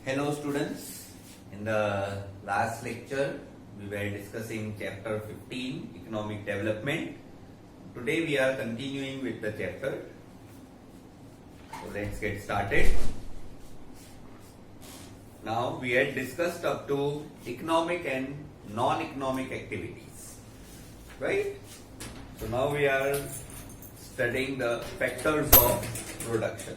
Hello students, in the last lecture we were discussing chapter 15 economic development. Today we are continuing with the chapter. So let's get started. Now we had discussed up to economic and non-economic activities, right? So now we are studying the factors of production.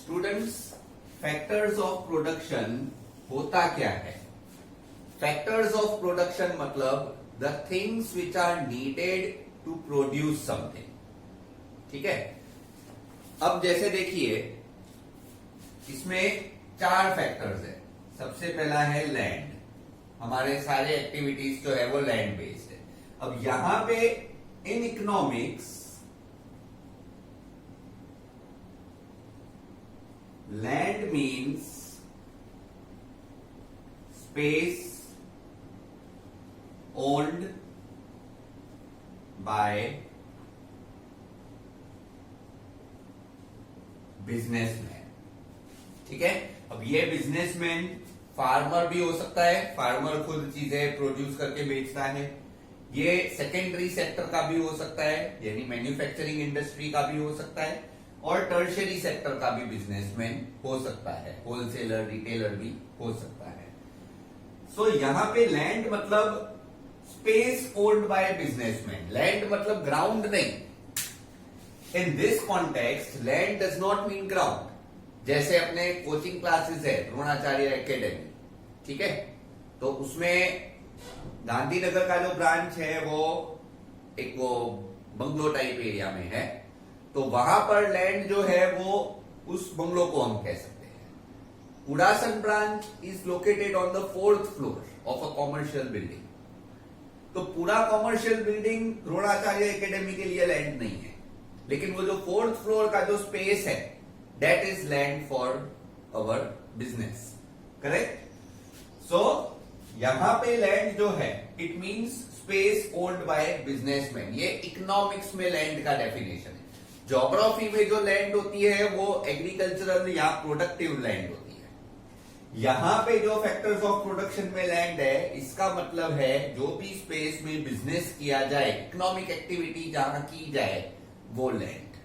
Students, factors of production होता क्या है? Factors of production मतलब the things which are needed to produce something. ठीक है. अब जैसे देखिए, इसमें चार फैक्टर्स है. सबसे पहला है लैंड. हमारे सारे एक्टिविटीज जो है वो लैंड बेस्ड है. अब यहां पे in economics land means space owned by businessman. ठीक है. अब ये बिजनेसमैन फार्मर भी हो सकता है. फार्मर खुद चीजें प्रोड्यूस करके बेचता है. ये सेकेंडरी सेक्टर का भी हो सकता है, यानी मैन्युफैक्चरिंग इंडस्ट्री का भी हो सकता है, और टर्शियरी सेक्टर का भी बिजनेसमैन हो सकता है. होलसेलर, रिटेलर भी हो सकता है. सो यहां पे लैंड मतलब space owned by businessman. Land मतलब ग्राउंड नहीं. In this context land does not mean ground. जैसे अपने कोचिंग क्लासेस है द्रोणाचार्य एकेडमी, ठीक है, तो उसमें गांधीनगर का जो ब्रांच है वो एक वो बंगलो टाइप एरिया में है. तो वहां पर लैंड जो है वो उस बंगलो को हम कह सकते हैं. उड़ासन branch is located on the 4th floor of a commercial building. तो पूरा कॉमर्शियल बिल्डिंग द्रोणाचार्य एकेडमी के लिए लैंड नहीं है, लेकिन वो जो 4th फ्लोर का जो स्पेस है that is land for our business. Correct. So यहां पे लैंड जो है it means space owned by businessman. ये इकोनॉमिक्स में लैंड का डेफिनेशन है. ज्योग्राफी में जो लैंड होती है वो एग्रीकल्चरल या प्रोडक्टिव लैंड होती है. यहां पे जो फैक्टर्स ऑफ प्रोडक्शन में लैंड है, इसका मतलब है जो भी स्पेस में बिजनेस किया जाए, इकोनॉमिक एक्टिविटी जहां की जाए, वो land.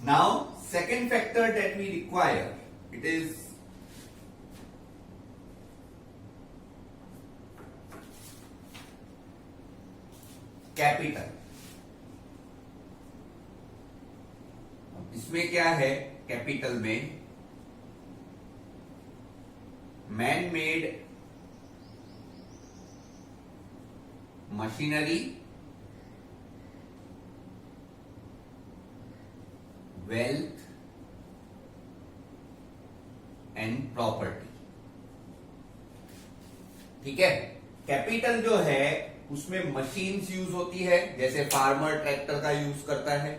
Now second factor that we require, it is capital. इसमें क्या है? कैपिटल में man made machinery, wealth and property. ठीक है. कैपिटल जो है उसमें मशीन्स यूज होती है, जैसे फार्मर ट्रैक्टर का यूज करता है.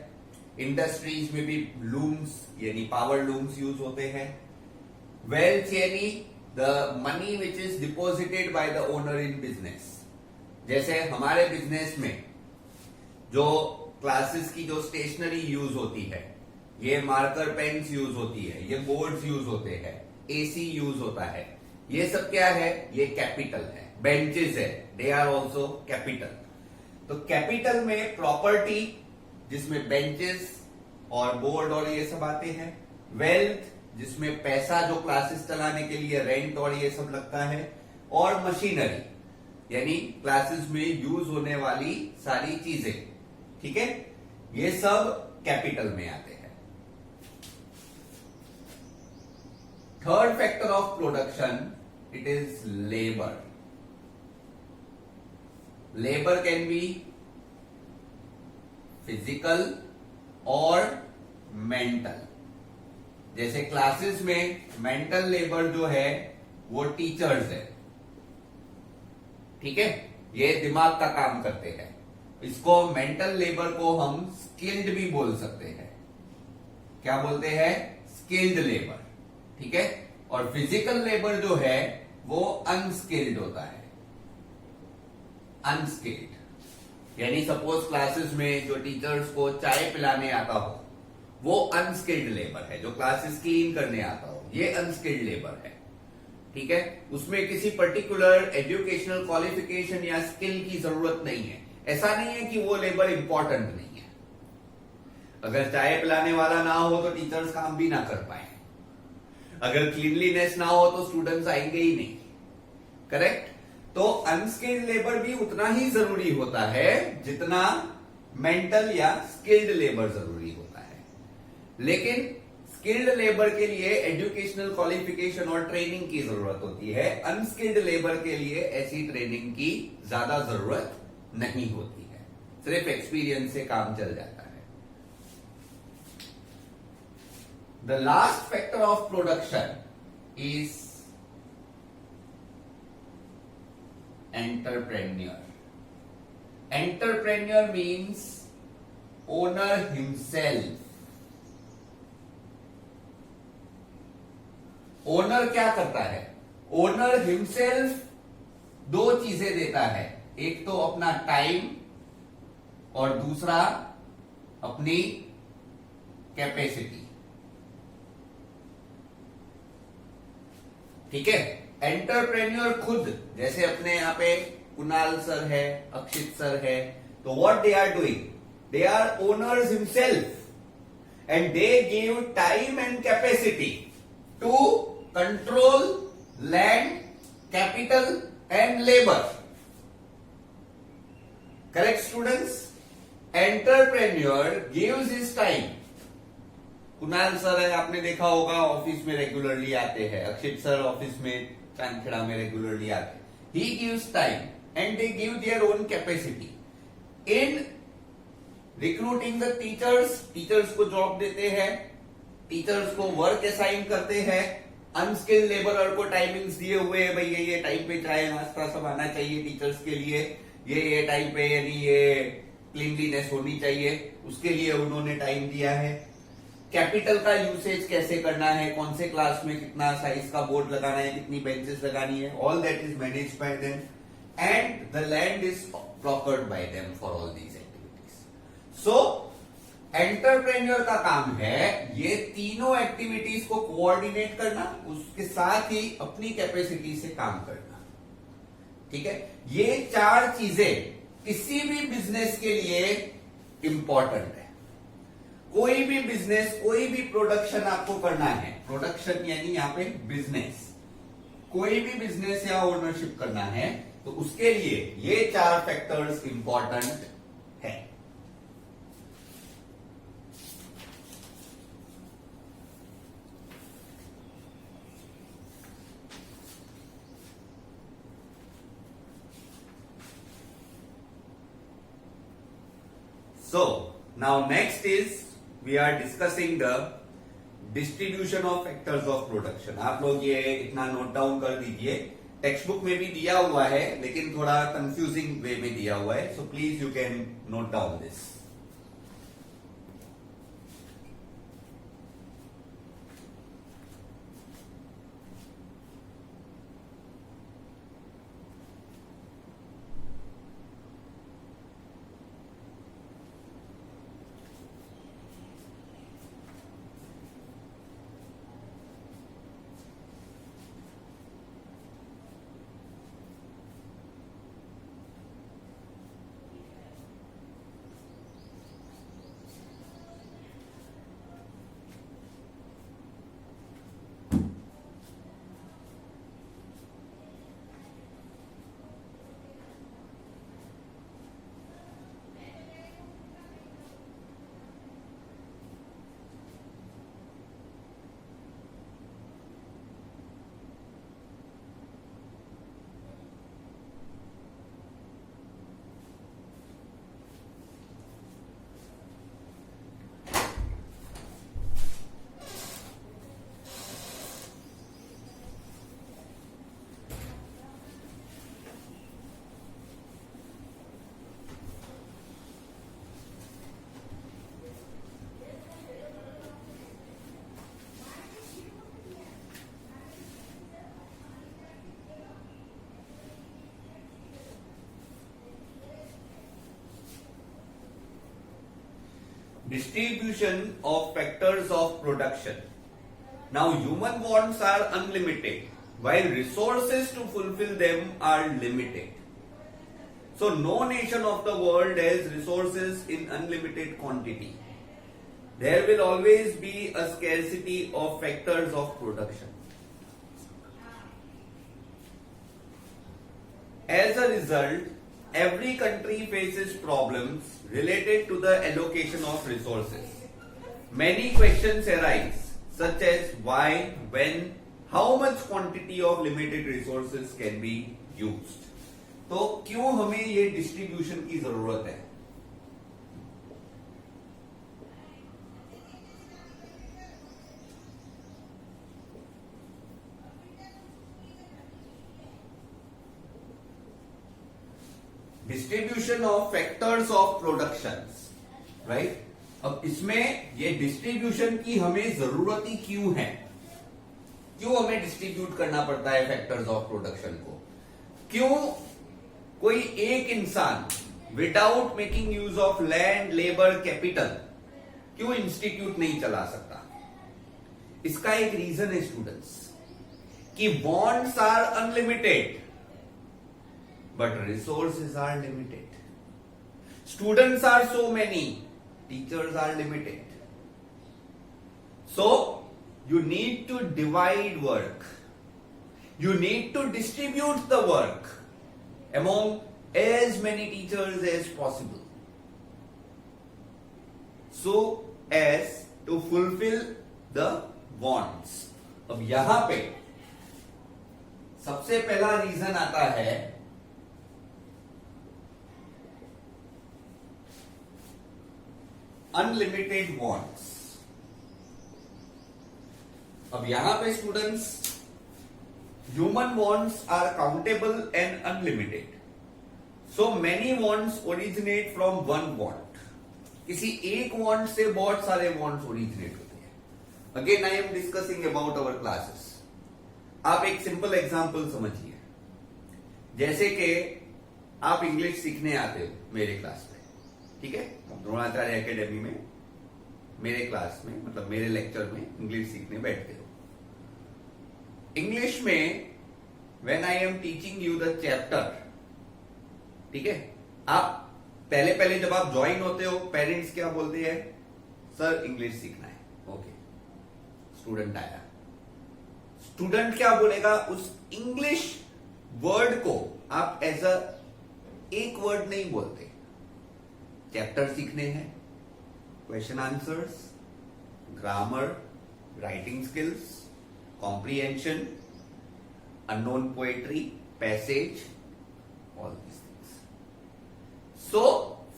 इंडस्ट्रीज में भी लूम्स यानी पावर लूम्स यूज होते हैं. वेल्थ यानी the money which is deposited by the owner in business. जैसे हमारे बिजनेस में जो क्लासेस की जो स्टेशनरी यूज होती है, ये मार्कर पेन्स यूज होती है, ये बोर्ड्स यूज होते हैं, एसी यूज होता है, ये सब क्या है? ये कैपिटल है. बेंचेस है, दे आर ऑल्सो कैपिटल. तो कैपिटल में प्रॉपर्टी जिसमें बेंचेस और बोर्ड और ये सब आते हैं. वेल्थ जिसमें पैसा जो क्लासेस चलाने के लिए रेंट और ये सब लगता है. और मशीनरी यानी क्लासेस में यूज होने वाली सारी चीजें. ठीक है. ये सब कैपिटल में आते हैं. Third factor of production, it is labour. Labour can be physical और मेंटल. जैसे क्लासेस में मेंटल लेबर जो है वो टीचर्स है, ठीक है, ये दिमाग का काम करते हैं। इसको मेंटल लेबर को हम स्किल्ड भी बोल सकते हैं। क्या बोलते हैं? स्किल्ड लेबर, ठीक है। और फिजिकल लेबर जो है वो अनस्किल्ड होता है, अनस्किल्ड। यानी सपोज क्लासेस में जो टीचर्स को चाय पिलाने आता हो वो अनस्किल्ड लेबर है, जो क्लासेस क्लीन करने आता हो ये अनस्किल्ड लेबर है, ठीक है। उसमें किसी पर्टिकुलर एजुकेशनल क्वालिफिकेशन या स्किल की जरूरत नहीं है। ऐसा नहीं है कि वो लेबर इंपॉर्टेंट नहीं है। अगर चाय पिलाने वाला ना हो तो टीचर्स काम भी ना कर पाए, अगर क्लीनलीनेस ना हो तो स्टूडेंट्स आएंगे ही नहीं, करेक्ट। तो अनस्किल्ड लेबर भी उतना ही जरूरी होता है जितना मेंटल या स्किल्ड लेबर जरूरी होता है। लेकिन स्किल्ड लेबर के लिए एजुकेशनल क्वालिफिकेशन और ट्रेनिंग की जरूरत होती है, अनस्किल्ड लेबर के लिए ऐसी ट्रेनिंग की ज्यादा जरूरत नहीं होती है, सिर्फ एक्सपीरियंस से काम चल जाता है। The last factor of production is entrepreneur. Entrepreneur means owner himself. Owner क्या करता है? ओनर हिमसेल्फ दो चीजें देता है, एक तो अपना टाइम और दूसरा अपनी कैपेसिटी, ठीक है। एंटरप्रेन्योर खुद, जैसे अपने यहां पे कुणाल सर है, अक्षित सर है, तो what they are doing, they are owners himself and they give time and capacity to control land, capital and labour, correct students. Entrepreneur gives his time. Kunal sir है, आपने देखा होगा ऑफिस में रेगुलरली आते हैं, अक्षित सर ऑफिस में चांदखेड़ा में regularly आते हैं। He gives time and they give their own capacity in recruiting the teachers. Teachers को जॉब देते हैं, टीचर्स को वर्क असाइन करते हैं, अनस्किल्ड लेबरर को टाइमिंग्स दिए हुए हैं, भाई ये टाइम पे चाय नाश्ता सब आना चाहिए टीचर्स के लिए, ये टाइम पे यानी ये क्लीनलीनेस होनी चाहिए, उसके लिए उन्होंने टाइम दिया है। कैपिटल का यूसेज कैसे करना है, कौन से क्लास में कितना साइज का बोर्ड लगाना है, कितनी बेंचेस लगानी है, all that is managed by them and the land is prepared by them for all these activities. So entrepreneur का काम है ये तीनों एक्टिविटीज को कोऑर्डिनेट करना, उसके साथ ही अपनी कैपेसिटी से काम करना, ठीक है। ये चार चीजें किसी भी बिजनेस के लिए इंपॉर्टेंट है। कोई भी बिजनेस, कोई भी प्रोडक्शन आपको करना है, प्रोडक्शन यानी यहां पे बिजनेस, कोई भी बिजनेस या ओनरशिप करना है तो उसके लिए ये चार फैक्टर्स इंपॉर्टेंट है। So now next is we are discussing the distribution of factors of production. आप लोग ये इतना नोट डाउन कर दीजिए, टेक्स्ट बुक में भी दिया हुआ है लेकिन थोड़ा कंफ्यूजिंग वे में दिया हुआ है, so please you can note down this. distribution of factors of production. Now human wants are unlimited while resources to fulfill them are limited. So no nation of the world has resources in unlimited quantity. There will always be a scarcity of factors of production. As a result, every country faces problems related to the allocation of resources. Many questions arise, such as why, when, how much quantity of limited resources can be used. तो क्यों हमें ये distribution की जरूरत है? Distribution of factors of productions, right? अब इसमें ये डिस्ट्रीब्यूशन की हमें जरूरत ही क्यों है? क्यों हमें डिस्ट्रीब्यूट करना पड़ता है फैक्टर्स ऑफ प्रोडक्शन को? क्यों कोई एक इंसान without making use of land, labour, capital क्यों इंस्टीट्यूट नहीं चला सकता? इसका एक रीजन है स्टूडेंट्स कि wants are unlimited but resources are limited. Students are so many, teachers are limited. So you need to divide work. You need to distribute the work among as many teachers as possible, so as to fulfill the wants. अब यहां पे सबसे पहला reason आता है unlimited wants. अब यहां पे students human wants are countable and unlimited. So many wants originate from one want. किसी एक वॉन्ट से बहुत सारे वॉन्ट्स ओरिजिनेट होते हैं. Again I am discussing about our classes. आप एक सिंपल एग्जांपल समझिए. जैसे कि आप इंग्लिश सीखने आते हो मेरे क्लास में, ठीक है? द्रोणाचार्य एकेडमी में मेरे क्लास में, मतलब मेरे लेक्चर में इंग्लिश सीखने बैठते हो. इंग्लिश में when I am teaching you the chapter, ठीक है, आप पहले पहले जब आप ज्वाइन होते हो, पेरेंट्स क्या बोलते हैं? सर इंग्लिश सीखना है. ओके, स्टूडेंट आया. स्टूडेंट क्या बोलेगा? उस इंग्लिश वर्ड को आप एज अ एक वर्ड नहीं बोलते. चैप्टर सीखने हैं, question answers, grammar, writing skills, comprehension, unknown poetry, passage, all these things. So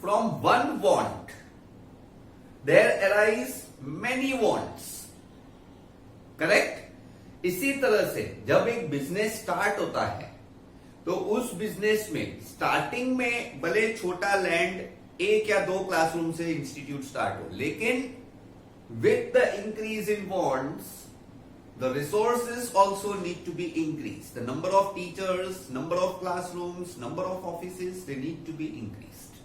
from one want there arise many wants. Correct? इसी तरह से जब एक बिजनेस स्टार्ट होता है तो उस बिजनेस में स्टार्टिंग में भले छोटा लैंड, एक या दो क्लासरूम से इंस्टीट्यूट स्टार्ट हो, लेकिन with the increase in wants the resources also need to be increase. The number of teachers, number of classrooms, number of offices, they need to be increased.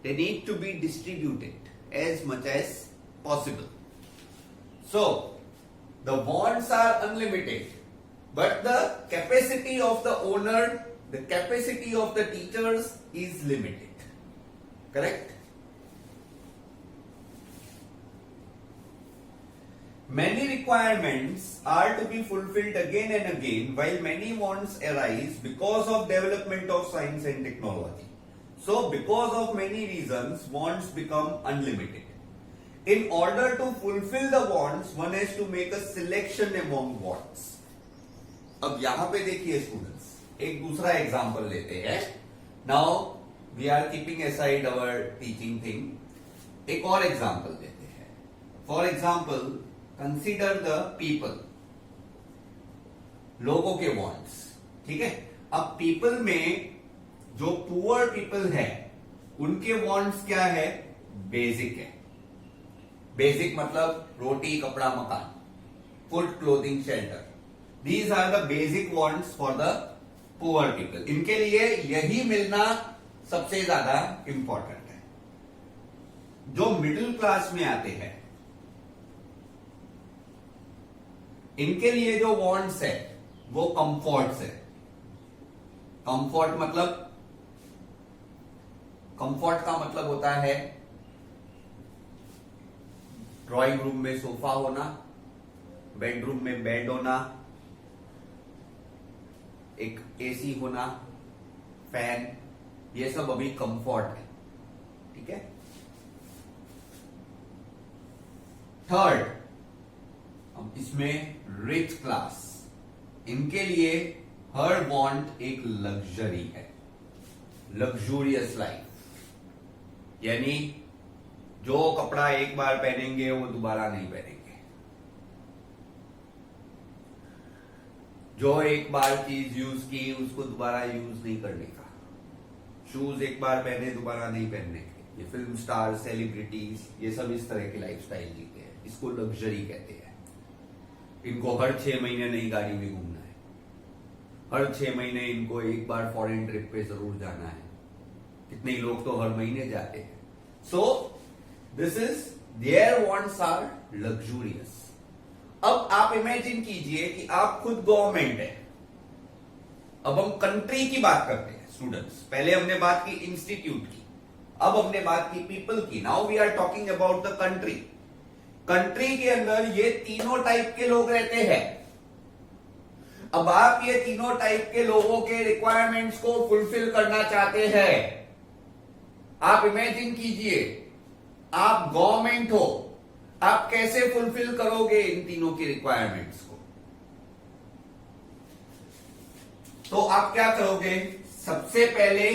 They need to be distributed as much as possible. So the wants are unlimited, but the capacity of the owner, the capacity of the teachers is limited. Correct? Many requirements are to be fulfilled again and again, while many wants arise because of development of science and technology. So because of many reasons, wants become unlimited. In order to fulfill the wants, one has to make a selection among wants. अब यहां पे देखिए students, एक दूसरा example लेते हैं. Now we are keeping aside our teaching thing. एक और एग्जांपल देते हैं. For example consider the people, लोगों के वॉन्ट्स. ठीक है? अब पीपल में जो पुअर पीपल है उनके वॉन्ट्स क्या है? बेसिक है. बेसिक मतलब रोटी, कपड़ा, मकान, food, clothing, shelter. These are the basic wants for the poor people. इनके लिए यही मिलना सबसे ज्यादा इंपॉर्टेंट है. जो मिडिल क्लास में आते हैं इनके लिए जो वांट्स है वो कंफर्ट्स है। कंफर्ट का मतलब होता है ड्राइंग रूम में सोफा होना, बेडरूम में बेड होना, एक एसी होना, फैन, ये सब अभी कंफर्ट है। ठीक है। थर्ड, अब इसमें रिच क्लास, इनके लिए हर वांट एक लग्जरी है, लग्जूरियस लाइफ, यानी जो कपड़ा एक बार पहनेंगे वो दोबारा नहीं पहनेंगे, जो एक बार चीज यूज की उसको दोबारा यूज नहीं करने का, शूज एक बार पहने दोबारा नहीं पहनने के। ये फिल्म स्टार, सेलिब्रिटीज, ये सब इस तरह की लाइफस्टाइल जीते हैं, इसको लग्जरी कहते हैं। इनको हर 6 महीने नई गाड़ी में घूमना है, हर 6 महीने इनको एक बार फॉरेन ट्रिप पे जरूर जाना है। कितने लोग तो हर महीने जाते हैं। So this is their wants are luxurious. अब आप इमेजिन कीजिए कि आप खुद गवर्नमेंट है। अब हम कंट्री की बात करते हैं स्टूडेंट्स। पहले हमने बात की इंस्टीट्यूट की, अब हमने बात की पीपल की। Now we are talking about the country. Country के अंदर ये तीनों टाइप के लोग रहते हैं। अब आप ये तीनों टाइप के लोगों के रिक्वायरमेंट्स को फुलफिल करना चाहते हैं। आप इमेजिन कीजिए आप गवर्नमेंट हो, आप कैसे फुलफिल करोगे इन तीनों की रिक्वायरमेंट्स को? तो आप क्या करोगे? सबसे पहले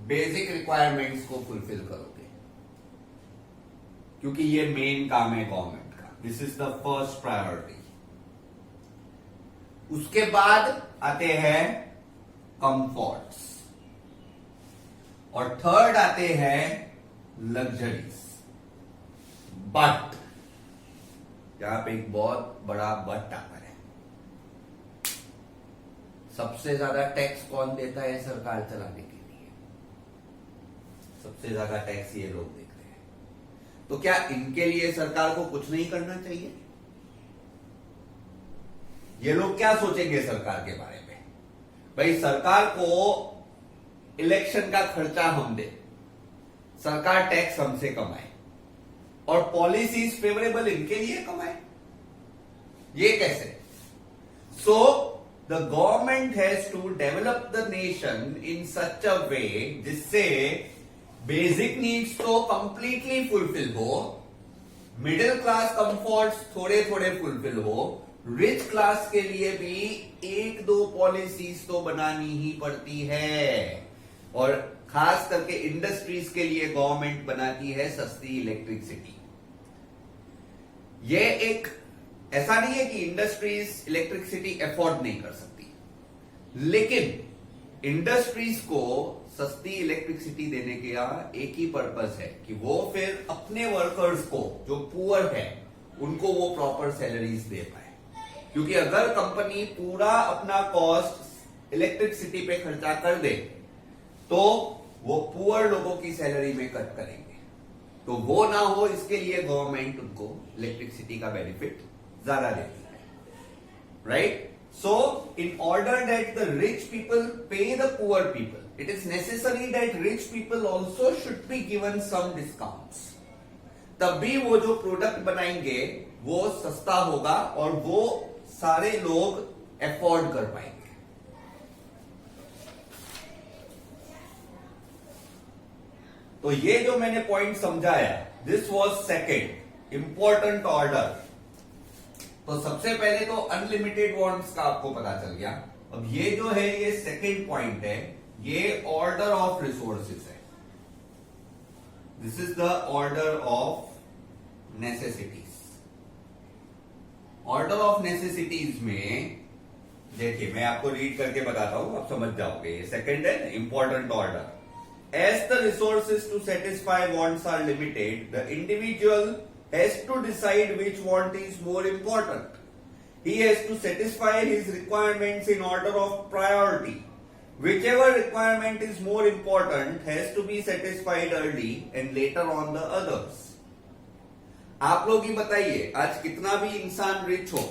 बेसिक रिक्वायरमेंट्स को फुलफिल करोगे, क्योंकि ये मेन काम है गवर्नमेंट का। This is the first priority. उसके बाद आते हैं कंफर्ट्स, और थर्ड आते हैं लग्जरीज। बट यहां पे एक बहुत बड़ा बट आता है। सबसे ज्यादा टैक्स कौन देता है सरकार चलाने के लिए? सबसे ज्यादा टैक्स ये लोग देते हैं। तो क्या इनके लिए सरकार को कुछ नहीं करना चाहिए? ये लोग क्या सोचेंगे सरकार के बारे में? भाई सरकार को इलेक्शन का खर्चा हम दे, सरकार टैक्स हमसे कमाए और पॉलिसीज फेवरेबल इनके लिए कमाए। ये कैसे? So the government has to develop the nation in such a way जिससे बेसिक नीड्स तो कंप्लीटली फुलफिल हो, मिडिल क्लास कंफर्ट्स थोड़े थोड़े फुलफिल हो, रिच क्लास के लिए भी 1-2 पॉलिसीज तो बनानी ही पड़ती है। और खास करके इंडस्ट्रीज के लिए गवर्नमेंट बनाती है सस्ती इलेक्ट्रिसिटी। ये एक ऐसा नहीं है कि इंडस्ट्रीज इलेक्ट्रिसिटी अफोर्ड नहीं कर सकती, लेकिन इंडस्ट्रीज को सस्ती इलेक्ट्रिसिटी देने का एक ही पर्पस है कि वो फिर अपने वर्कर्स को जो पुअर है उनको वो प्रॉपर सैलरीज दे पाए। क्योंकि अगर कंपनी पूरा अपना कॉस्ट इलेक्ट्रिसिटी पे खर्चा कर दे तो वो पुअर लोगों की सैलरी में कट करेंगे। तो वो ना हो इसके लिए गवर्नमेंट उनको इलेक्ट्रिसिटी का बेनिफिट ज्यादा देती है, right? So in order that the rich people pay the poor people, it is necessary that rich people also should be given some discounts. तब भी वो जो प्रोडक्ट बनाएंगे वो सस्ता होगा और वो सारे लोग अफोर्ड कर पाएंगे। तो ये जो मैंने पॉइंट समझाया, this was second important order. तो सबसे पहले तो अनलिमिटेड वांट्स का आपको पता चल गया। अब ये जो है ये सेकेंड पॉइंट है, ये ऑर्डर ऑफ रिसोर्सेज है। This is the order of necessities. Order of necessities में देखिए मैं आपको रीड करके बताता हूं, आप समझ जाओगे। ये सेकेंड है important order. As the resources to satisfy wants are limited, the individual has to decide which want is more important. He has to satisfy his requirements in order of priority. whichever requirement is more important has to be satisfied early and later on the others. आप लोग ही बताइए, आज कितना भी इंसान rich हो,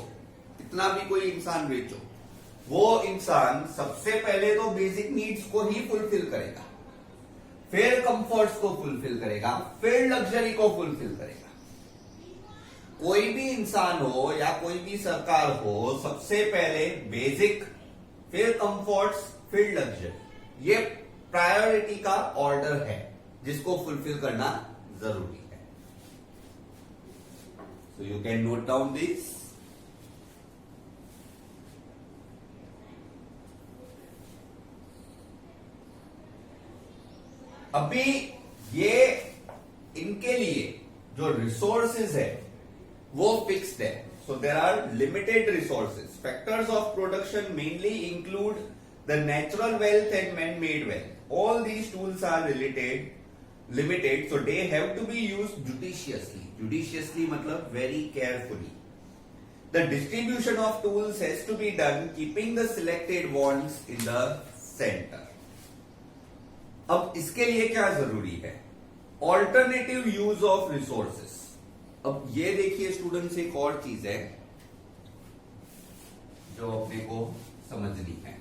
कितना भी कोई इंसान रिच हो, वो इंसान सबसे पहले तो बेसिक नीड्स को ही फुलफिल करेगा, फिर कंफर्ट्स को फुलफिल करेगा, फिर लग्जरी को फुलफिल करेगा। कोई भी इंसान हो या कोई भी सरकार हो, सबसे पहले बेसिक, फिर कंफर्ट्स, फिर लग्जरी, ये प्रायोरिटी का ऑर्डर है जिसको फुलफिल करना जरूरी है। So you can note down this. अभी ये इनके लिए जो रिसोर्सेज है वो फिक्स्ड है। So there are limited resources. Factors of production mainly include the natural wealth and man made wealth. All these tools are limited, so they have to be used judiciously. Judiciously मतलब very carefully. The distribution of tools has to be done keeping the selected wants in the center. अब इसके लिए क्या जरूरी है? Alternative use of resources. अब ये देखिए स्टूडेंट्स, एक और चीज है जो अपने को समझनी है।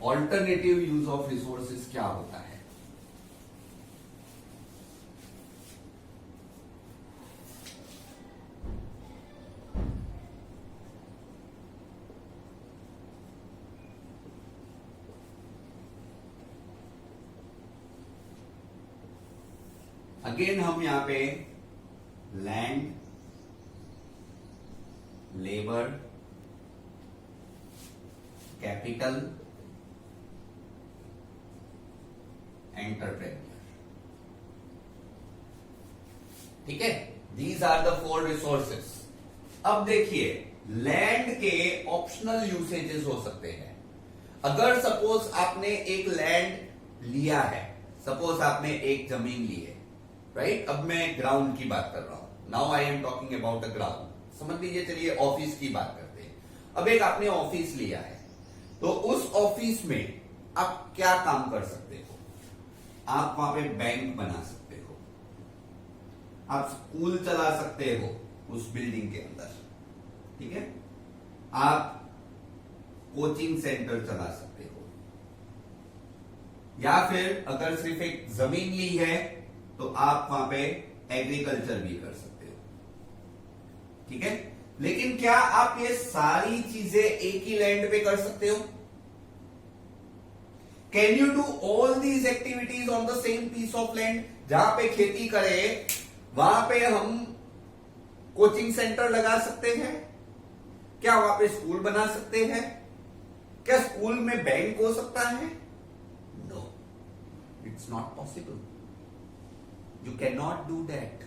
ऑल्टरनेटिव यूज ऑफ रिसोर्सेज क्या होता है? अगेन हम यहां पे लैंड, लेबर, कैपिटल, एंटरप्रेन्योर, ठीक है, दीज आर द 4 रिसोर्सेस। अब देखिए, लैंड के ऑप्शनल यूसेजेस हो सकते हैं। अगर सपोज आपने एक लैंड लिया है, सपोज आपने एक जमीन ली है, राइट? अब मैं ग्राउंड की बात कर रहा हूं। Now I am talking about a ground. समझ लीजिए, चलिए ऑफिस की बात करते हैं। अब एक आपने ऑफिस लिया है, तो उस ऑफिस में आप क्या काम कर सकते हो? आप वहां पे बैंक बना सकते हो, आप स्कूल चला सकते हो उस बिल्डिंग के अंदर, ठीक है, आप कोचिंग सेंटर चला सकते हो, या फिर अगर सिर्फ एक जमीन ली है तो आप वहां पे एग्रीकल्चर भी कर सकते हो, ठीक है। लेकिन क्या आप ये सारी चीजें एक ही लैंड पे कर सकते हो? Can you do all these activities on the same piece of land? जहां पे खेती करे वहां पे हम कोचिंग सेंटर लगा सकते हैं? क्या वहां पे स्कूल बना सकते हैं? क्या स्कूल में बैंक हो सकता है? No, it's not possible. You cannot do that.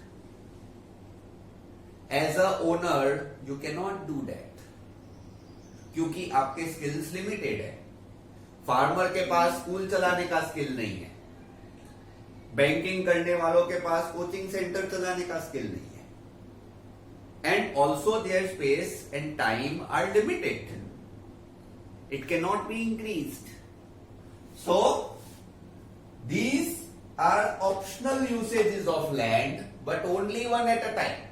As a owner, you cannot do that. क्योंकि आपके स्किल्स लिमिटेड है। फार्मर के पास स्कूल चलाने का स्किल नहीं है, बैंकिंग करने वालों के पास कोचिंग सेंटर चलाने का स्किल नहीं है, and also their space and time are limited. It cannot be increased. So, these are optional usages of land, but only one at a time.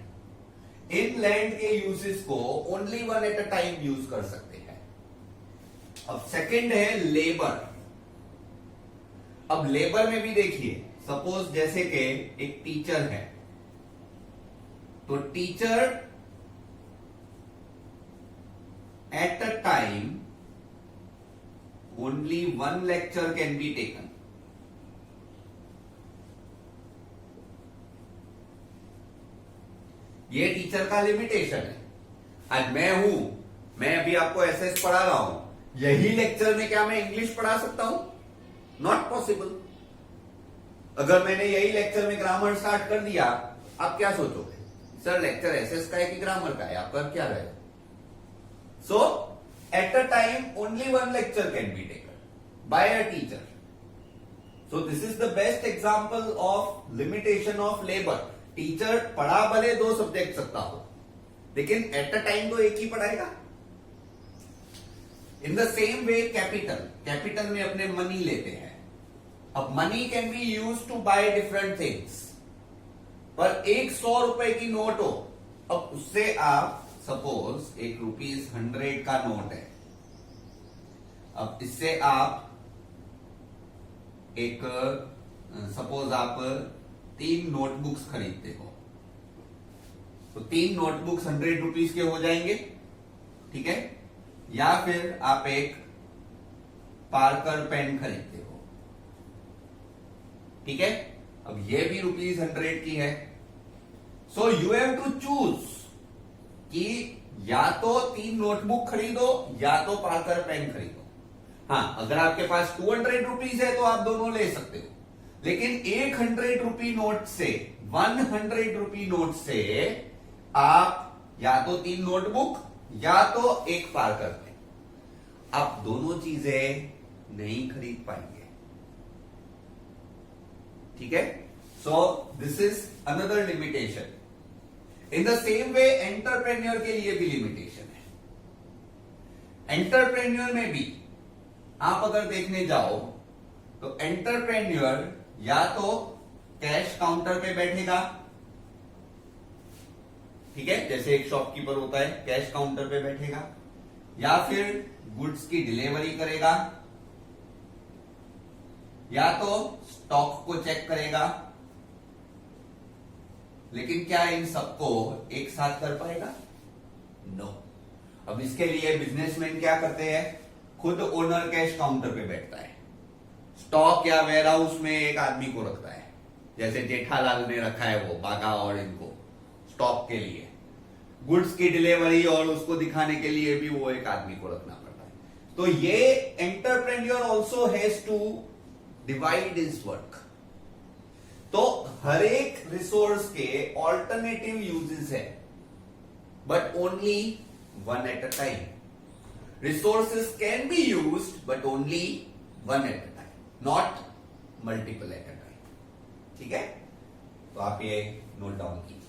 In land के uses को only one at a time use कर सकते हैं. अब second है labour. अब labour में भी देखिए, सपोज जैसे कि एक टीचर है, तो teacher at a time only one lecture can be taken. ये टीचर का लिमिटेशन है. आज मैं हूं, मैं अभी आपको एसएस पढ़ा रहा हूं, यही लेक्चर में क्या मैं इंग्लिश पढ़ा सकता हूं? Not possible. अगर मैंने यही लेक्चर में ग्रामर स्टार्ट कर दिया, आप क्या सोचोगे? सर लेक्चर एसएस का है कि ग्रामर का है? आपका क्या रहेगा? सो at a time only one lecture can be taken by a teacher. So this is the best example of limitation of labor. Teacher पढ़ा भले 2 सब्जेक्ट सकता हो, लेकिन एट अ टाइम तो एक ही पढ़ाएगा. In the same way capital में अपने मनी लेते हैं। अब money can be use to buy different things, पर एक 100 रुपए की नोट हो, अब उससे आप सपोज एक ₹100 का नोट है, अब इससे आप एक सपोज आप 3 नोटबुक्स खरीदते हो, तो 3 नोटबुक्स ₹100 के हो जाएंगे, ठीक है। या फिर आप एक पार्कर पेन खरीदते हो, ठीक है, अब ये भी ₹100 की है। So you have to choose कि या तो 3 नोटबुक खरीदो या तो पार्कर पेन खरीदो। हाँ, अगर आपके पास ₹200 है तो आप दोनों ले सकते हो, लेकिन ₹100 नोट से, ₹100 नोट से आप या तो 3 नोटबुक या तो एक पार्कर पेन, आप दोनों चीजें नहीं खरीद पाएंगे, ठीक है। So this is another limitation. In the same way entrepreneur के लिए भी लिमिटेशन है। एंटरप्रेन्योर में भी आप अगर देखने जाओ तो एंटरप्रेन्योर या तो कैश काउंटर पे बैठेगा, ठीक है, जैसे एक शॉपकीपर होता है कैश काउंटर पे बैठेगा, या फिर गुड्स की डिलीवरी करेगा, या तो स्टॉक को चेक करेगा। लेकिन क्या इन सबको एक साथ कर पाएगा? नो। अब इसके लिए बिजनेसमैन क्या करते हैं, खुद ओनर कैश काउंटर पे बैठता है, स्टॉक या वेयर हाउस में एक आदमी को रखता है, जैसे जेठालाल ने रखा है वो बागा और इनको स्टॉक के लिए, गुड्स की डिलीवरी और उसको दिखाने के लिए भी वो एक आदमी को रखना पड़ता है। तो ये entrepreneur also has to divide his work. तो हर एक रिसोर्स के ऑल्टरनेटिव यूजेस है, but only one at a time. Resources can be used but only one at a time, not multiple at a time, ठीक है। तो आप ये नोट डाउन कीजिए।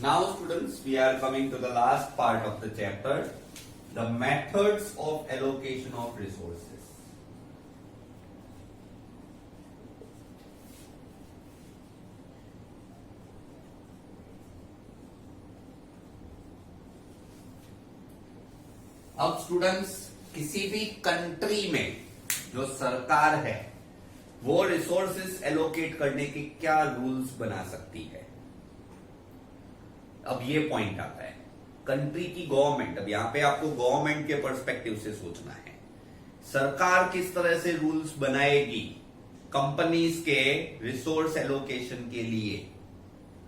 Now students, we are coming to the last part of the chapter, the methods of allocation of resources. अब students, किसी भी country में जो सरकार है वो रिसोर्सेस एलोकेट करने के क्या रूल्स बना सकती है। अब ये पॉइंट आता है, कंट्री की गवर्नमेंट, अब यहां पे आपको गवर्नमेंट के पर्सपेक्टिव से सोचना है, सरकार किस तरह से रूल्स बनाएगी कंपनीज के रिसोर्स एलोकेशन के लिए।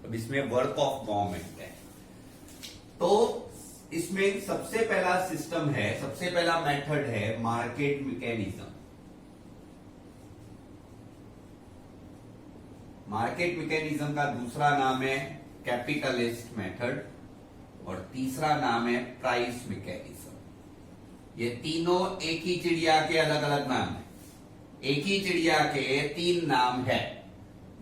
अब इसमें वर्क ऑफ गवर्नमेंट है, तो इसमें सबसे पहला सिस्टम है, सबसे पहला मेथड है मार्केट मैकेनिज्म। मार्केट मैकेनिज्म का दूसरा नाम है कैपिटलिस्ट मेथड और तीसरा नाम है प्राइस मैकेनिज्म। ये तीनों एक ही चिड़िया के अलग अलग नाम है, एक ही चिड़िया के 3 नाम है।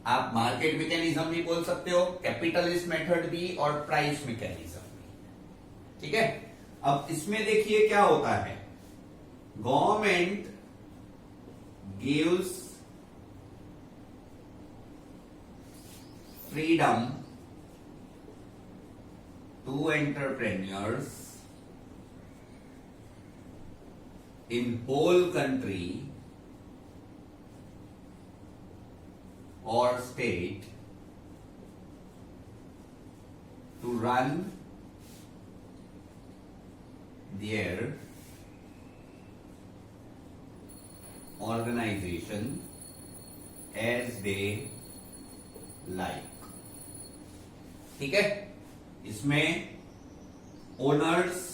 आप मार्केट मैकेनिज्म भी बोल सकते हो, कैपिटलिस्ट मेथड भी और प्राइस मैकेनिज्म भी, ठीक है। अब इसमें देखिए क्या होता है, government gives freedom to entrepreneurs in whole country or state to run their organization as they like। ठीक है, इसमें owners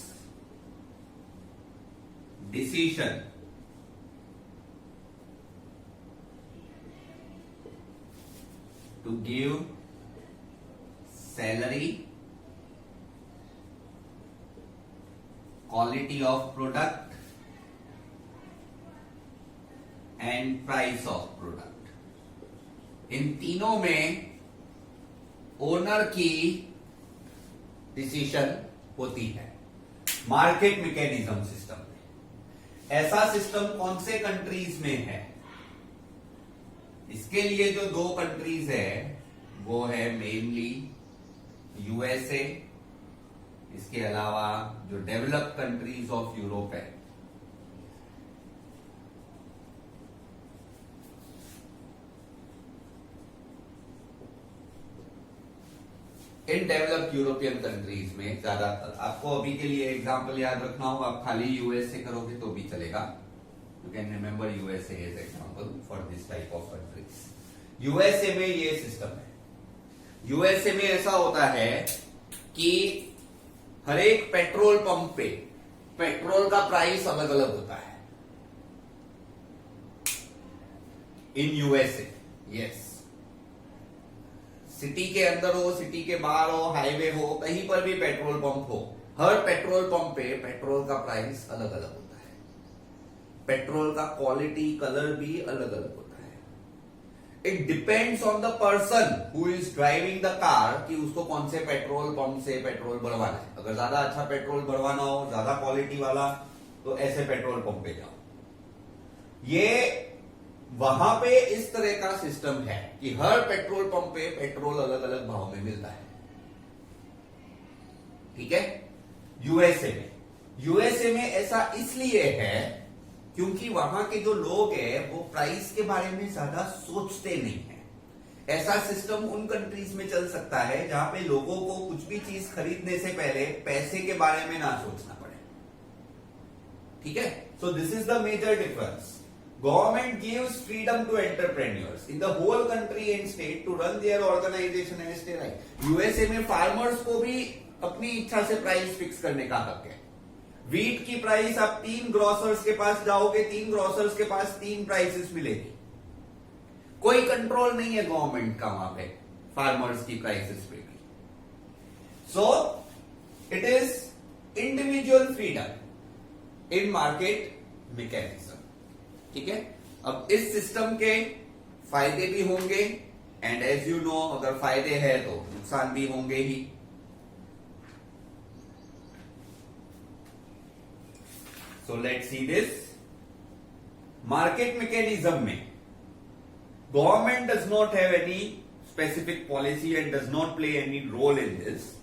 decision to give salary, quality of product and price of product, इन तीनों में ओनर की डिसीजन होती है market mechanism system. ऐसा सिस्टम कौन से कंट्रीज में है? इसके लिए जो दो कंट्रीज है वो है मेनली यूएसए, इसके अलावा जो डेवलप्ड कंट्रीज ऑफ यूरोप है। इन डेवलप्ड यूरोपियन कंट्रीज में ज्यादातर, आपको अभी के लिए एग्जांपल याद रखना हो, आप खाली यूएसए करोगे तो भी चलेगा। You can remember USA as example for this type of countries. USA में ये सिस्टम है। यूएसए में ऐसा होता है कि हर एक पेट्रोल पंप पे पेट्रोल का प्राइस अलग अलग होता है इन यूएसए। यस, सिटी के अंदर हो, सिटी के बाहर हो, हाईवे हो, कहीं पर भी पेट्रोल पंप हो, हर पेट्रोल पंप पे पेट्रोल का प्राइस अलग अलग होता है। पेट्रोल का क्वालिटी, कलर भी अलग अलग होता है। It depends on the person who is driving the car कि उसको कौन से पेट्रोल पंप से पेट्रोल भरवाना है। अगर ज्यादा अच्छा पेट्रोल भरवाना हो, ज्यादा क्वालिटी वाला, तो ऐसे पेट्रोल पंप पे जाओ। ये वहां पे इस तरह का सिस्टम है कि हर पेट्रोल पंप पे पेट्रोल अलग अलग भाव में मिलता है। ठीक है। यूएसए में ऐसा इसलिए है क्योंकि वहां के जो लोग हैं वो प्राइस के बारे में ज्यादा सोचते नहीं है। ऐसा सिस्टम उन कंट्रीज में चल सकता है जहां पे लोगों को कुछ भी चीज खरीदने से पहले पैसे के बारे में ना सोचना पड़े। ठीक है। So this is the major difference. Government gives freedom to entrepreneurs in the whole country and state to run their organization as they like। USA में फार्मर्स को भी अपनी इच्छा से प्राइस फिक्स करने का हक है। वीट की प्राइस आप 3 ग्रोसर्स के पास जाओगे, 3 ग्रोसर्स के पास 3 प्राइसेस मिलेगी। कोई कंट्रोल नहीं है गवर्नमेंट का वहां पे फार्मर्स की प्राइसेस पे भी। So it is individual freedom in market mechanism. ठीक है। अब इस सिस्टम के फायदे भी होंगे एंड एज यू नो, अगर फायदे हैं तो नुकसान भी होंगे ही। So let's see this. Market mechanism में government does not have any specific policy and does not play any role in this.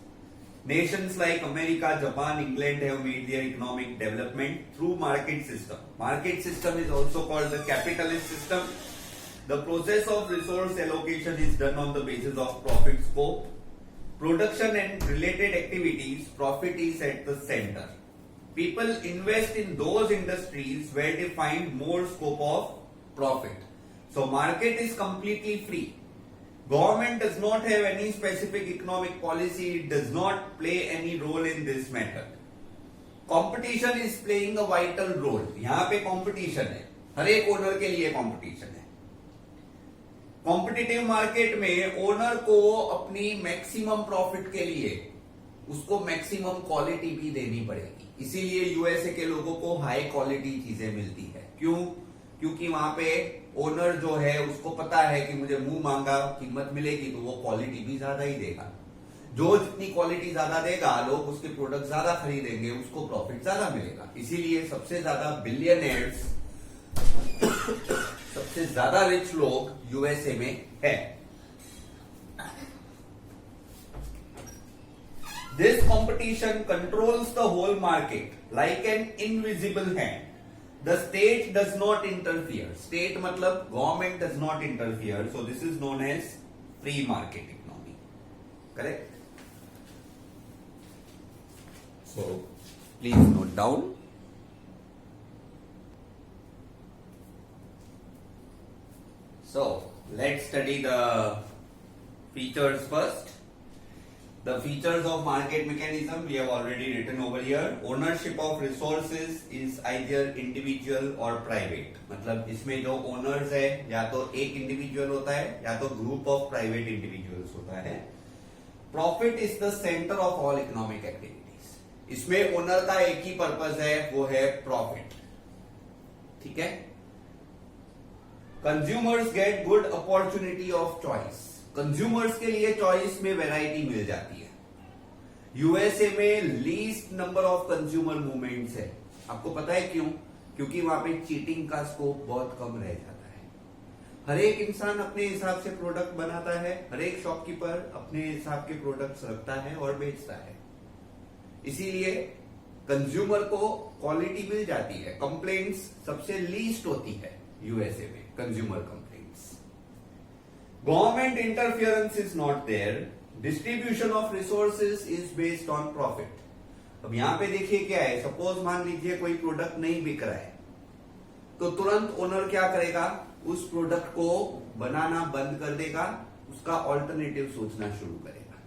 Nations like America, Japan, England have made their economic development through market system. Market system is also called the capitalist system. The process of resource allocation is done on the basis of profit scope. Production and related activities, profit is at the center. People invest in those industries where they find more scope of profit. So market is completely free. Government does not have any specific economic policy. It does not play any role in this matter. Competition is playing a vital role. यहां पे competition है, हर एक owner के लिए competition है। Competitive market में owner को अपनी मैक्सिमम प्रॉफिट के लिए उसको मैक्सिमम क्वालिटी भी देनी पड़ेगी। इसीलिए यूएसए के लोगों को हाई क्वालिटी चीजें मिलती है। क्यों? क्योंकि वहां पे ओनर जो है उसको पता है कि मुझे मुंह मांगा कीमत मिलेगी तो वो क्वालिटी भी ज्यादा ही देगा। जो जितनी क्वालिटी ज्यादा देगा लोग उसके प्रोडक्ट ज्यादा खरीदेंगे, उसको प्रॉफिट ज्यादा मिलेगा। इसीलिए सबसे ज्यादा बिलियनर्स, सबसे ज्यादा रिच लोग यूएसए में है। This competition controls the whole market like an invisible hand. The state does not interfere. State मतलब government does not interfere. So this is known as free market economy. Correct? So please note down. So let's study the features first. The features of market mechanism we have already written over here. Ownership of resources is either individual or private. मतलब इसमें जो owners है या तो एक individual होता है या तो group of private individuals होता है. Profit is the center of all economic activities. इसमें owner का एक ही purpose है, वो है profit. ठीक है? Consumers get good opportunity of choice. Consumers के लिए चॉइस में वैरायटी मिल जाती है। यूएसए में least number of consumer movements है। आपको पता है क्यों? क्योंकि वहां पे चीटिंग का स्कोप बहुत कम रह जाता है। हर एक इंसान अपने हिसाब से प्रोडक्ट बनाता है, हर एक शॉपकीपर अपने हिसाब के प्रोडक्ट्स रखता है और बेचता है। इसीलिए कंज्यूमर को क्वालिटी मिल जाती है। कंप्लेंट्स सबसे लीस्ट होती है यूएसए में, consumer complaints. Government interference is not there. Distribution of resources is based on profit. अब यहां पे देखिए क्या है, सपोज मान लीजिए कोई प्रोडक्ट नहीं बिक रहा है, तो तुरंत ओनर क्या करेगा? उस प्रोडक्ट को बनाना बंद कर देगा, उसका ऑल्टरनेटिव सोचना शुरू करेगा।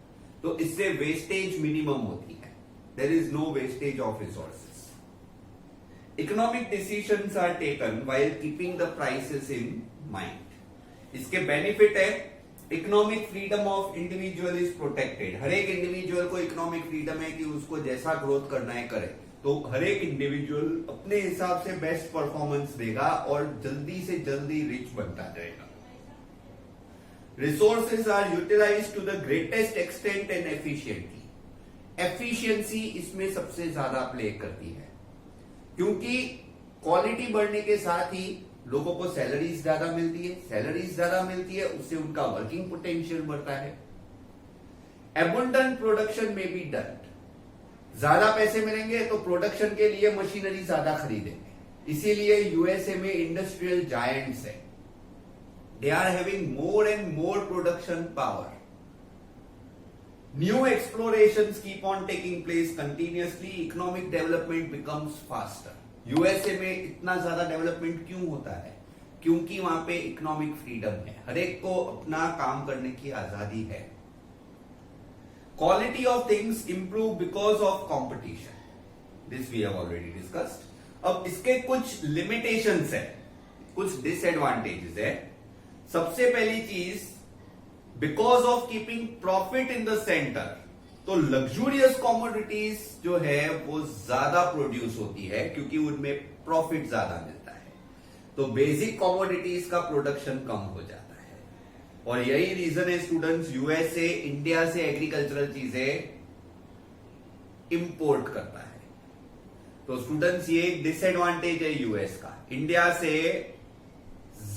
तो इससे वेस्टेज मिनिमम होती है। There is no wastage of resources. Economic decisions are taken while keeping the prices in mind. इसके बेनिफिट है, economic freedom of individual is protected. हर एक इंडिविजुअल को इकोनॉमिक फ्रीडम है कि उसको जैसा ग्रोथ करना है करे। तो हर एक इंडिविजुअल अपने हिसाब से बेस्ट परफॉर्मेंस देगा और जल्दी से जल्दी रिच बनता जाएगा। Resources are utilised to the greatest extent and efficiently. Efficiency इसमें सबसे ज्यादा प्ले करती है, क्योंकि क्वालिटी बढ़ने के साथ ही लोगों को सैलरीज ज्यादा मिलती है। सैलरीज ज्यादा मिलती है, उससे उनका वर्किंग पोटेंशियल बढ़ता है। एबंडेंट प्रोडक्शन में बी डन। ज्यादा पैसे मिलेंगे तो प्रोडक्शन के लिए मशीनरी ज्यादा खरीदेंगे। इसीलिए यूएसए में इंडस्ट्रियल जायंट्स है। They are having more and more production power. New explorations keep on taking place continuously. Economic development becomes faster. USA में इतना ज्यादा डेवलपमेंट क्यों होता है? क्योंकि वहां पे इकोनॉमिक फ्रीडम है, हर एक को अपना काम करने की आजादी है। Quality of things improve because of competition. This we have already discussed. अब इसके कुछ लिमिटेशंस है, कुछ डिसएडवांटेजेस है। सबसे पहली चीज, because of keeping profit in the centre, तो लग्जूरियस कॉमोडिटीज जो है वो ज्यादा प्रोड्यूस होती है क्योंकि उनमें प्रॉफिट ज्यादा मिलता है। तो बेसिक कॉमोडिटीज का प्रोडक्शन कम हो जाता है। और यही रीजन है स्टूडेंट्स, यूएसए इंडिया से एग्रीकल्चरल चीजें इंपोर्ट करता है। तो स्टूडेंट्स ये एक डिसएडवांटेज है यूएस का। इंडिया से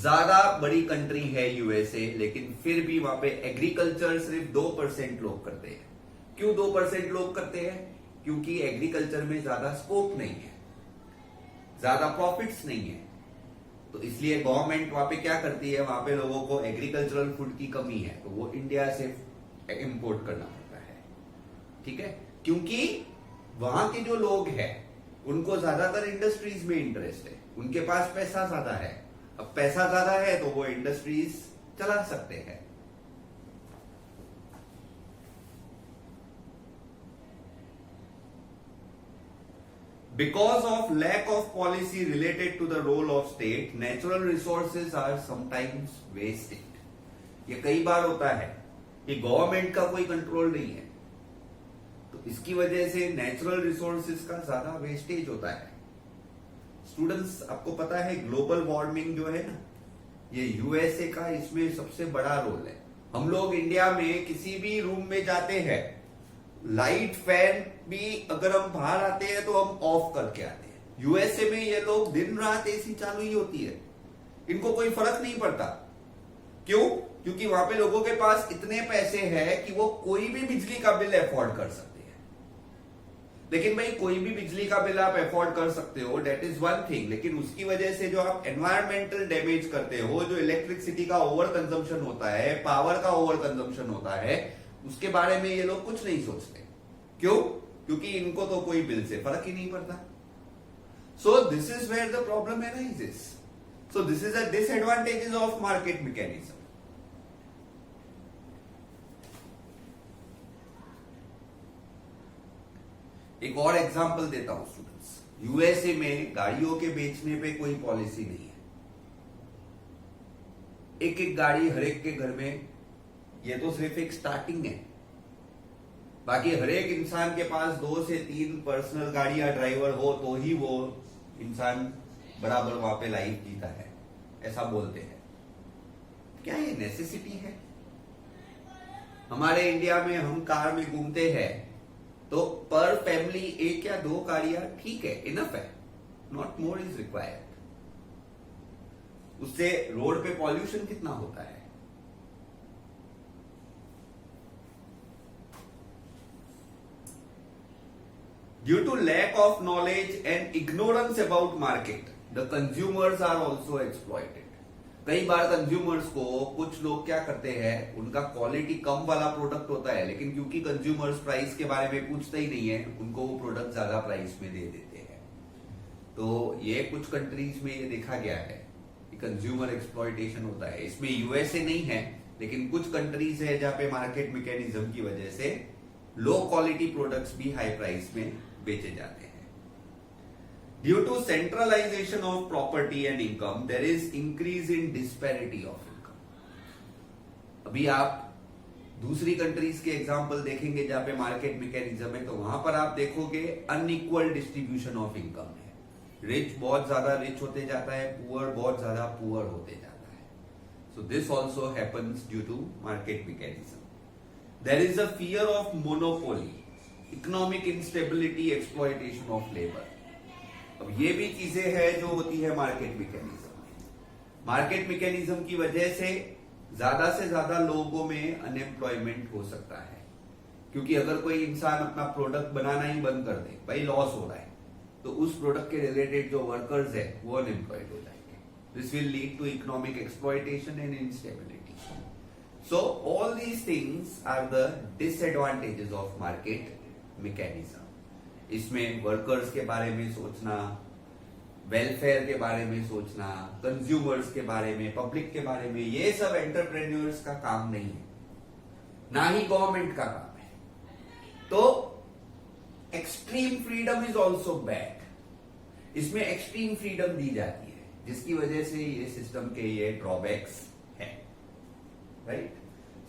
ज्यादा बड़ी कंट्री है यूएसए, लेकिन फिर भी वहां पे एग्रीकल्चर सिर्फ 2% लोग करते हैं। क्यों 2% लोग करते हैं? क्योंकि एग्रीकल्चर में ज्यादा स्कोप नहीं है, ज्यादा प्रॉफिट्स नहीं है। तो इसलिए गवर्नमेंट वहां पे क्या करती है, वहां पे लोगों को एग्रीकल्चरल फूड की कमी है तो वो इंडिया से इंपोर्ट करना पड़ता है। ठीक है, क्योंकि वहां के जो लोग हैं उनको ज्यादातर इंडस्ट्रीज में इंटरेस्ट है, उनके पास पैसा ज्यादा है। अब पैसा ज्यादा है तो वो इंडस्ट्रीज चला सकते हैं। Because of lack of policy related to the role of state, natural resources are sometimes wasted. ये कई बार होता है कि गवर्नमेंट का कोई कंट्रोल नहीं है, तो इसकी वजह से नेचुरल रिसोर्सेज का ज्यादा वेस्टेज होता है। स्टूडेंट्स, आपको पता है ग्लोबल वार्मिंग जो है ना, ये यूएसए का इसमें सबसे बड़ा रोल है। हम लोग इंडिया में किसी भी रूम में जाते हैं लाइट फैन भी अगर हम बाहर आते हैं तो हम ऑफ करके आते हैं। यूएसए में ये लोग दिन रात एसी चालू ही होती है, इनको कोई फर्क नहीं पड़ता। क्यों? क्योंकि वहां पे लोगों के पास इतने पैसे हैं कि वो कोई भी बिजली का बिल अफोर्ड कर सकते हैं। लेकिन भाई कोई भी बिजली का बिल आप अफोर्ड कर सकते हो, डेट इज वन थिंग, लेकिन उसकी वजह से जो आप एनवायरमेंटल डैमेज करते हो, जो इलेक्ट्रिसिटी का ओवर कंजम्पशन होता है, पावर का ओवर कंजम्पशन होता है, उसके बारे में ये लोग कुछ नहीं सोचते। क्यों? क्योंकि इनको तो कोई बिल से फर्क ही नहीं पड़ता। So this is where the problem arises. So this is a disadvantages of market mechanism. एक और एग्जांपल देता हूं स्टूडेंट्स। यूएसए में गाड़ियों के बेचने पे कोई पॉलिसी नहीं है। एक एक गाड़ी हर एक के घर में, ये तो सिर्फ एक स्टार्टिंग है। बाकी हर एक इंसान के पास 2 से 3 पर्सनल गाड़ियां, ड्राइवर हो तो ही वो इंसान बराबर वहां पे लाइफ जीता है, ऐसा बोलते हैं। क्या ये नेसेसिटी है? हमारे इंडिया में हम कार में घूमते हैं तो पर फैमिली 1 या 2 गाड़ियां ठीक है, इनफ है, नॉट मोर इज रिक्वायर्ड। उससे रोड पे पॉल्यूशन कितना होता है? Due to lack of knowledge and ignorance about market, the consumers are also exploited. कई बार कंज्यूमर्स को कुछ लोग क्या करते हैं, उनका क्वालिटी कम वाला प्रोडक्ट होता है, लेकिन क्योंकि कंज्यूमर्स प्राइस के बारे में पूछते ही नहीं है, उनको वो प्रोडक्ट ज्यादा प्राइस में दे देते हैं। तो ये कुछ कंट्रीज में ये देखा गया है कि कंज्यूमर एक्सप्लॉयटेशन होता है। इसमें यूएसए नहीं है, लेकिन कुछ कंट्रीज है जहां पे मार्केट मैकेनिज्म की वजह से लो क्वालिटी प्रोडक्ट्स भी हाई प्राइस में बेचे जाते हैं। Due to centralization of property and income, there is increase in disparity of income. अभी आप दूसरी कंट्रीज के एग्जांपल देखेंगे जहां पे मार्केट मैकेनिज्म है, तो वहां पर आप देखोगे अनइक्वल डिस्ट्रीब्यूशन ऑफ इनकम है। रिच बहुत ज्यादा रिच होते जाता है, पुअर बहुत ज्यादा पुअर होते जाता है। So this also happens due to market mechanism. There is a fear of monopoly, economic instability, exploitation of labour. अब ये भी चीजें हैं जो होती है मार्केट मैकेनिज्म में। मार्केट मैकेनिज्म की वजह से ज्यादा लोगों में अनएम्प्लॉयमेंट हो सकता है, क्योंकि अगर कोई इंसान अपना प्रोडक्ट बनाना ही बंद कर दे, भाई लॉस हो रहा है, तो उस प्रोडक्ट के रिलेटेड जो वर्कर्स है वो अनएम्प्लॉयड हो जाएंगे। This will lead to economic exploitation and instability. So all these things are the disadvantages of market mechanism. इसमें वर्कर्स के बारे में सोचना, वेलफेयर के बारे में सोचना, कंज्यूमर्स के बारे में, पब्लिक के बारे में, ये सब एंटरप्रेन्योर्स का काम नहीं है, ना ही गवर्नमेंट का काम है। तो extreme freedom is also bad. इसमें एक्सट्रीम फ्रीडम दी जाती है, जिसकी वजह से ये सिस्टम के ये ड्रॉबैक्स है, right?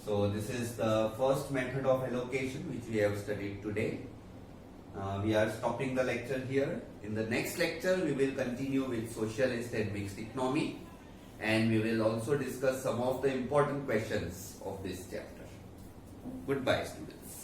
So this is the first method of allocation which we have studied today. We are stopping the lecture here. In the next lecture, we will continue with socialist and mixed economy, and we will also discuss some of the important questions of this chapter. Goodbye, students.